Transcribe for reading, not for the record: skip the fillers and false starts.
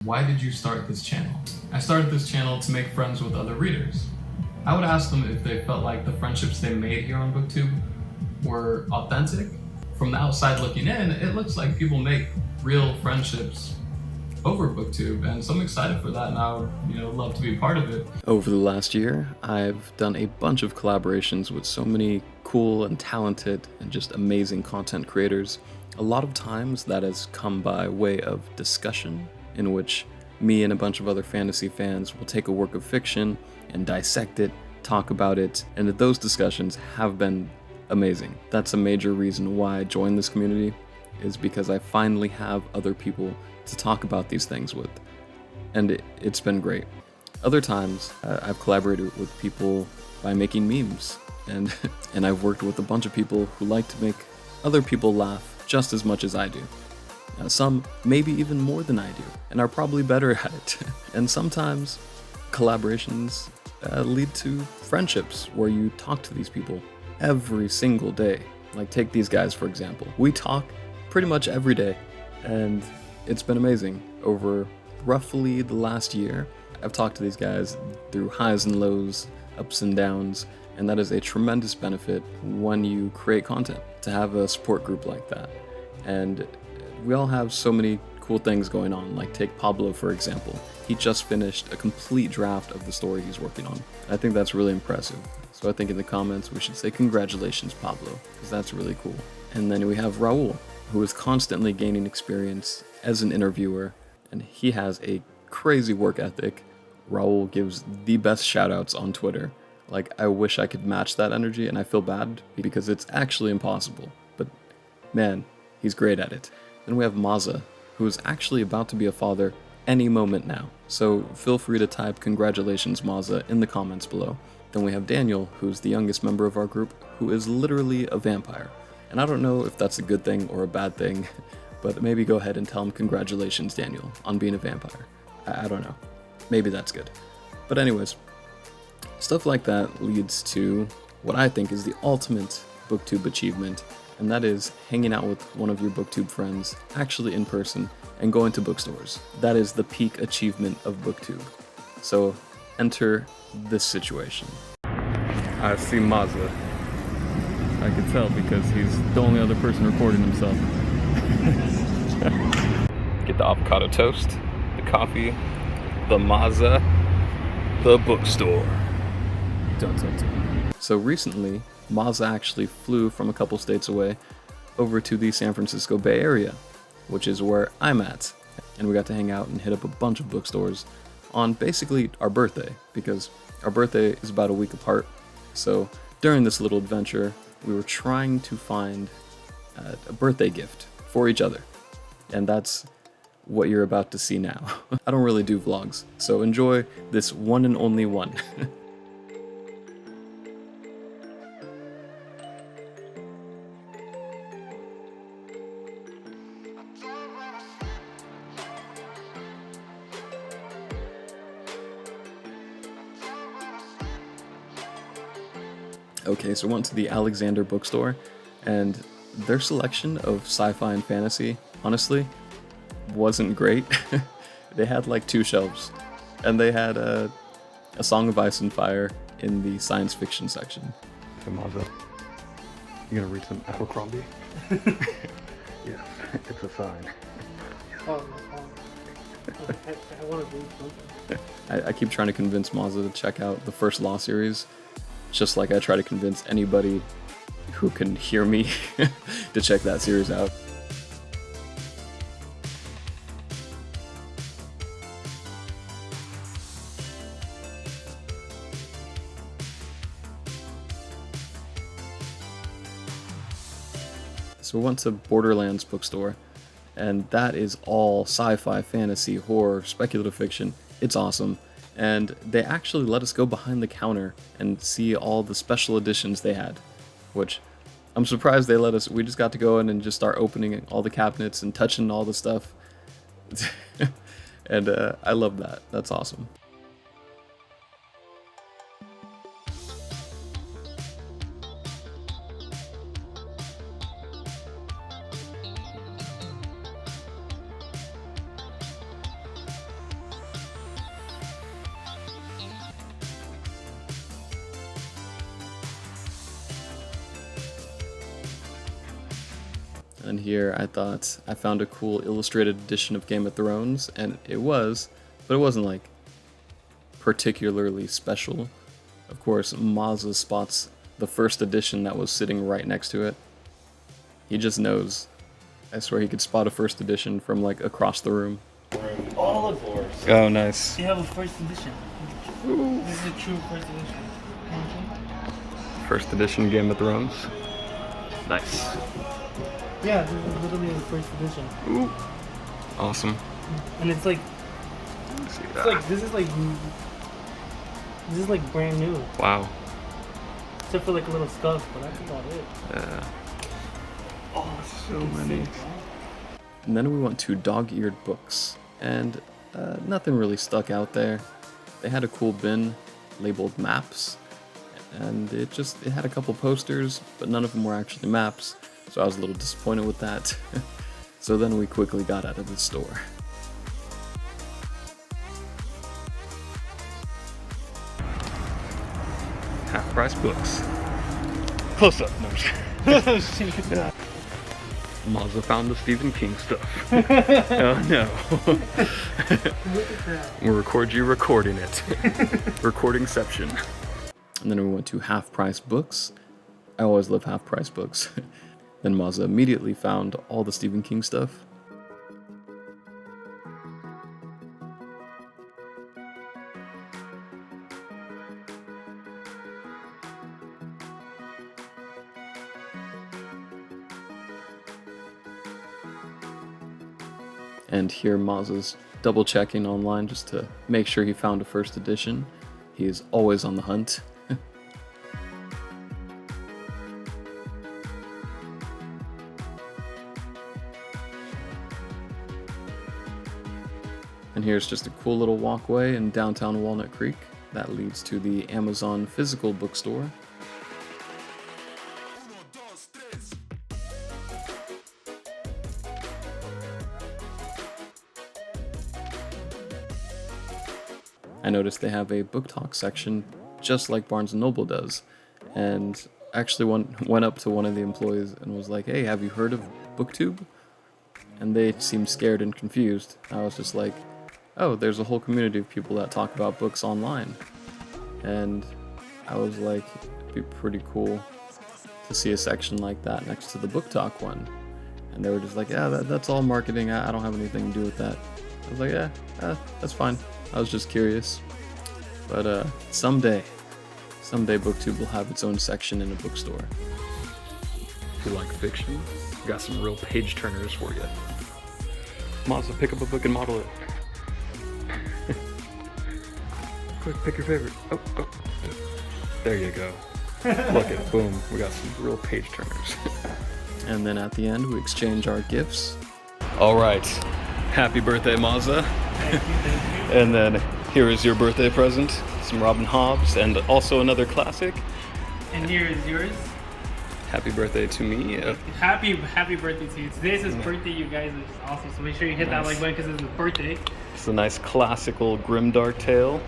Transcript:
Why did you start this channel? I started this channel to make friends with other readers. I would ask them if they felt like the friendships they made here on Booktube were authentic. From the outside looking in, it looks like people make real friendships over Booktube, and so I'm excited for that, and I would, love to be part of it. Over the last year, I've done a bunch of collaborations with so many cool and talented and just amazing content creators. A lot of times that has come by way of discussion, in which me and a bunch of other fantasy fans will take a work of fiction and dissect it, talk about it, and those discussions have been amazing. That's a major reason why I joined this community, is because I finally have other people to talk about these things with, and it's been great. Other times, I've collaborated with people by making memes, and I've worked with a bunch of people who like to make other people laugh just as much as I do. Some maybe even more than I do, and are probably better at it. And sometimes collaborations lead to friendships where you talk to these people every single day. Like, take these guys for example. We talk pretty much every day, and it's been amazing. Over roughly the last year, I've talked to these guys through highs and lows, ups and downs, and that is a tremendous benefit when you create content, to have a support group like that. And we all have so many cool things going on. Like, take Pablo for example. He just finished a complete draft of the story he's working on. I think that's really impressive. So I think in the comments we should say congratulations, Pablo, because that's really cool. And then we have Raul, who is constantly gaining experience as an interviewer, and he has a crazy work ethic. Raul gives the best shoutouts on Twitter. Like, I wish I could match that energy, and I feel bad because it's actually impossible. But man, he's great at it. Then we have Maza, who is actually about to be a father any moment now. So feel free to type congratulations Maza in the comments below. Then we have Daniel, who's the youngest member of our group, who is literally a vampire. And I don't know if that's a good thing or a bad thing, but maybe go ahead and tell him congratulations, Daniel, on being a vampire. I don't know. Maybe that's good. But anyways, stuff like that leads to what I think is the ultimate Booktube achievement, and that is hanging out with one of your Booktube friends, actually in person, and going to bookstores. That is the peak achievement of Booktube. So enter this situation. I see Maza. I can tell because he's the only other person recording himself. Get the avocado toast, the coffee, the Maza, the bookstore. Dun, dun, dun. So recently, Maza actually flew from a couple states away over to the San Francisco Bay Area, which is where I'm at. And we got to hang out and hit up a bunch of bookstores on basically our birthday, because our birthday is about a week apart. So during this little adventure, we were trying to find a birthday gift for each other. And that's what you're about to see now. I don't really do vlogs, so enjoy this one and only one. Okay, so I went to the Alexander Bookstore, and their selection of sci-fi and fantasy, honestly, wasn't great. They had like 2 shelves, and they had a Song of Ice and Fire in the science fiction section. Hey Maza, you gonna read some Abercrombie? Yes, it's a sign. I want to read something. I keep trying to convince Maza to check out the first Law series, just like I try to convince anybody who can hear me to check that series out. So we went to Borderlands Bookstore, and that is all sci-fi, fantasy, horror, speculative fiction. It's awesome. And they actually let us go behind the counter and see all the special editions they had, which I'm surprised they let us. We just got to go in and just start opening all the cabinets and touching all the stuff. And I love that. That's awesome. And here I thought I found a cool illustrated edition of Game of Thrones, and it was, but it wasn't like particularly special. Of course, Maza spots the first edition that was sitting right next to it. He just knows. I swear he could spot a first edition from like across the room. All of course. Oh, nice. They have a first edition. This is a true first edition. First edition Game of Thrones. Nice. Yeah, this is literally the first edition. Ooh. Awesome. And it's like, this is like brand new. Wow. Except for like a little scuff, but that's about it. Yeah. Oh, So many. And then we went to Dog-Eared Books, and nothing really stuck out there. They had a cool bin labeled maps, and it had a couple posters, but none of them were actually maps, so I was a little disappointed with that. So then we quickly got out of the store. Half-price books. Close up, no. Maza found the Stephen King stuff. Oh no. We'll record you recording it. Recordingception. And then we went to half-price books. I always love half-price books. Then Maza immediately found all the Stephen King stuff. And here Maza's double checking online just to make sure he found a first edition. He is always on the hunt. And here's just a cool little walkway in downtown Walnut Creek that leads to the Amazon physical bookstore. I noticed they have a book talk section just like Barnes & Noble does, and actually went up to one of the employees and was like, "Hey, have you heard of Booktube?" And they seemed scared and confused. I was just like, "Oh, there's a whole community of people that talk about books online." And I was like, it'd be pretty cool to see a section like that next to the book talk one. And they were just like, "Yeah, that's all marketing. I don't have anything to do with that." I was like, "Yeah, that's fine. I was just curious." But someday Booktube will have its own section in a bookstore. If you like fiction, got some real page turners for you. Maza, pick up a book and model it. Quick, pick your favorite. Oh. There you go. Look at, boom, we got some real page turners. And then at the end, we exchange our gifts. All right. Happy birthday, Maza. Thank you. And then here is your birthday present, some Robin Hobbs, and also another classic. And here is yours. Happy birthday to me. Happy birthday to you. Today's his birthday, you guys. It's awesome. So make sure you hit that like button because it's his birthday. It's a nice classical grimdark tale.